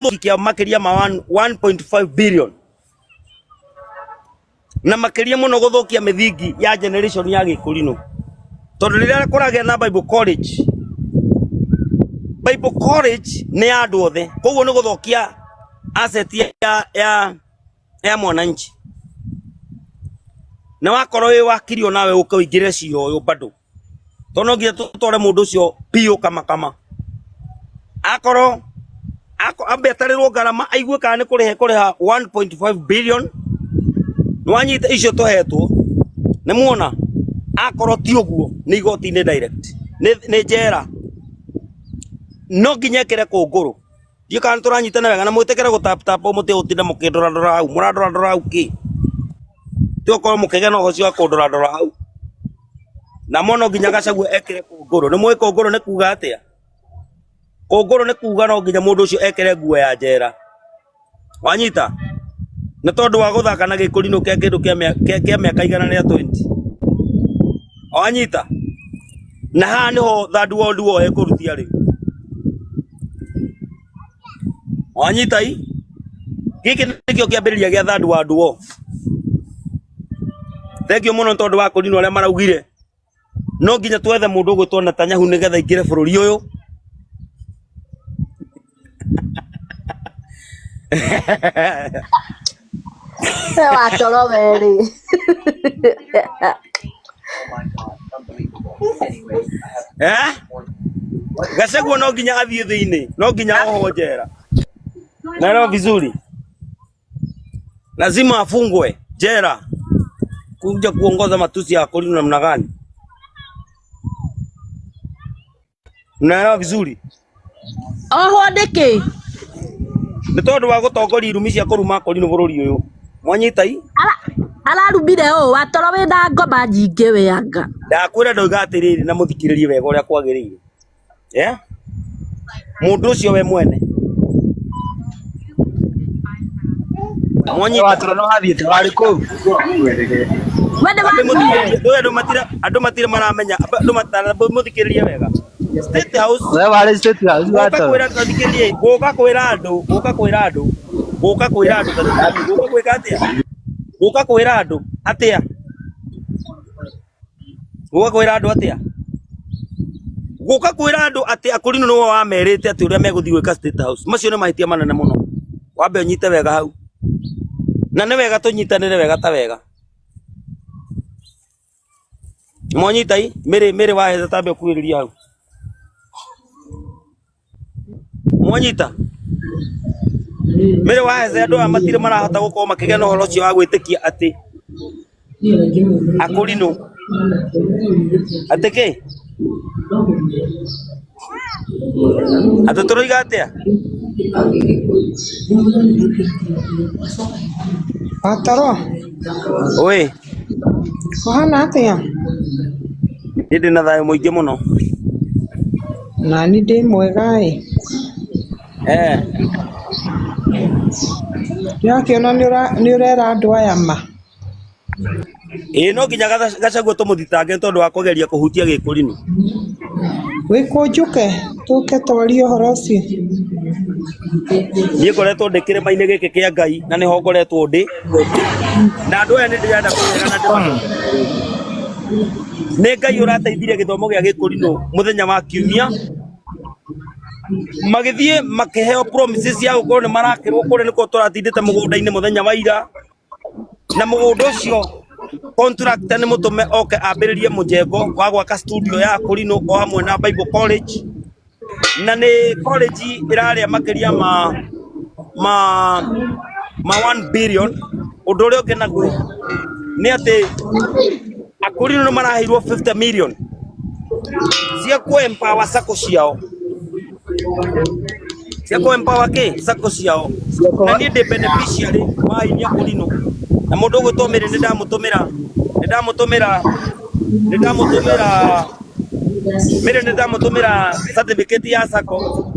kia makiria ma 1.5 billion na makiria muno guthukia mithingi ya generation ya Gikurino tondu riria kuragea na Bible College ni andu othe koguo ni guthukia asset ya mwananchi na wakorwo wi wakirio nawe ukaingire cio uyu bado tono nginya tutore mundu ucio pio kama akorwo ambetarirwo ngarama aigue kana ni kuriha 1.5 billion nwanyita icio tohetwo ni muona akorwo ti uguo ni igoti-ini direct ni njera no nginya kire kunguru dio kana turanyitana wega na mwitekere gutap muti utinda mukindora hau muradora hau ki toko mukege no hocio akundora hau na mono nginya gacagu ekire kunguru ni mwe kunguru ni kuga atia kunguru ni kuga no nginya mundu ucio ekire nguo ya njera wanyita na tondu wa guthaka na Gikurino kia kindu kia miaka igana ria 20 wanyita na ha niho third world war ekurutia ri wanyita giki nikio kiambiriria gia third world war thegio muno tondu wa Gikurino aria maraugire no nginya twethe mundu gwitwo Netanyahu nigetha ingire bururi uyu wa toro weri Gachagua no nginya athie thiini no nginya oho njera naelewa vizuri lazima afungwe jera kuja kuongoza matusi ya Gikurino namna gani naelewa vizuri oho ndiki ni tondu wa gutongoria irumi cia kuruma Gikurino bururi uyu mwanyita ararumire wa toro wina ngoma nyingi we anga ndakwira ndoiga atiriri na muthikiririe wega uria kwagiriire mundu ucio we mwene mwanyita toro no hathiite wari ku andu matire maramenya andu matara muthikiririe wega State House we wari State House wata kwira tuthikiririe guka kwira andu guka kwira andu atia guka kwira andu atia Gikurino no wamerite ati uria meguthi gwika State House macio ni mahitia manene muno wambe unyite wega hau na ni wega tunyitanire wega ta wega mwanyita mere wahetha tambe kuiriria hau mwanyita mere wahetha andu amatire marahota gukorwo makigea na uhoro ucio wa gwitikia ati Gikurino ateke atotoroiga atia atoro oi kohana atia ndi na thayo muingi muno nani ndi mwega yakiona ni urera andu aya ma no nginya Gachagua tumuthitange tondu wa kugeria kuhutia Gikurino wikunjuke tuke twarie uhoro ucio ni ngoretwo ndikire maine giki kia Ngai na niho ngoretwo ndi na andu aya ni ndirenda kuwega na ndimatu ni Ngai urateithirie githomo gia Gikurino muthenya wa kiumia magithie makiheo promises ya gukorwo ni marakirwo kuri niko turatindite mugunda-ini muthenya wa ira na mugunda ucio contractor ni mutume oke ambiririe mujengo wa gwaka studio ya Gikurino o hamwe na Bible College na ni college iraria makiria ma 1 billion undu uria ungi naguo ni ati Gikurino ni marahirwo 50 million cia ku empower sako ciao sako ciao na ni ndi beneficiary wa inya Gikurino na mundu gutomire ni ndamutumira certificate ya sako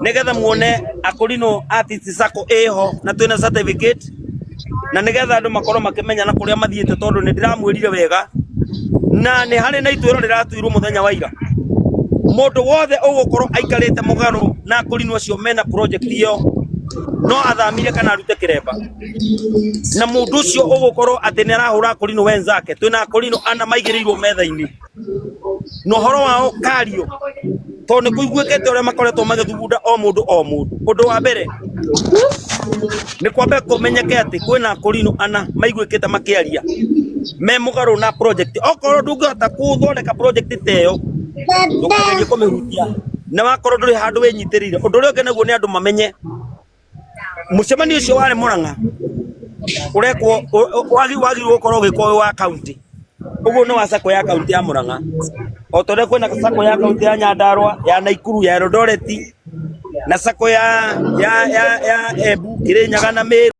nigetha muone Gikurino artist sako eho na twina certificate na nigetha andu makorwo makimenya na kuria mathiete tondu ni ndiramwirire wega na ni hari na itwiro riratuirwo muthenya wa ira mundu wothe ugukorwo aikarite mugaro na Gikurino acio mena project iyo no athamire kana arute kiremba na mundu ucio ugukorwo ati ni arahura akorino wenzake twina akorino ana maigirirwo metha-ini no horo wao kario to ni kuiguikete ore makoretwo magithugunda o mundu undu wa mbere ni kwambe kumenyeke ati kwina akorino ana maiguikete makiaria me mugaru na project okorwo ndungihota kuthondeka project teyo ndukagerie kumihutia na wakorwo nduri handu winyitirire undu uri ungi naguo ni andu mamenye mucemani ucio wari Murang'a urekwo wagirwo gukorwo gikwo wa county uguo ni wa sako ya county ya Murang'a o tore kwina sako ya county ya Nyandarua ya Naikuru ya Eldoret na sako ya Embu Kirinyaga na Meru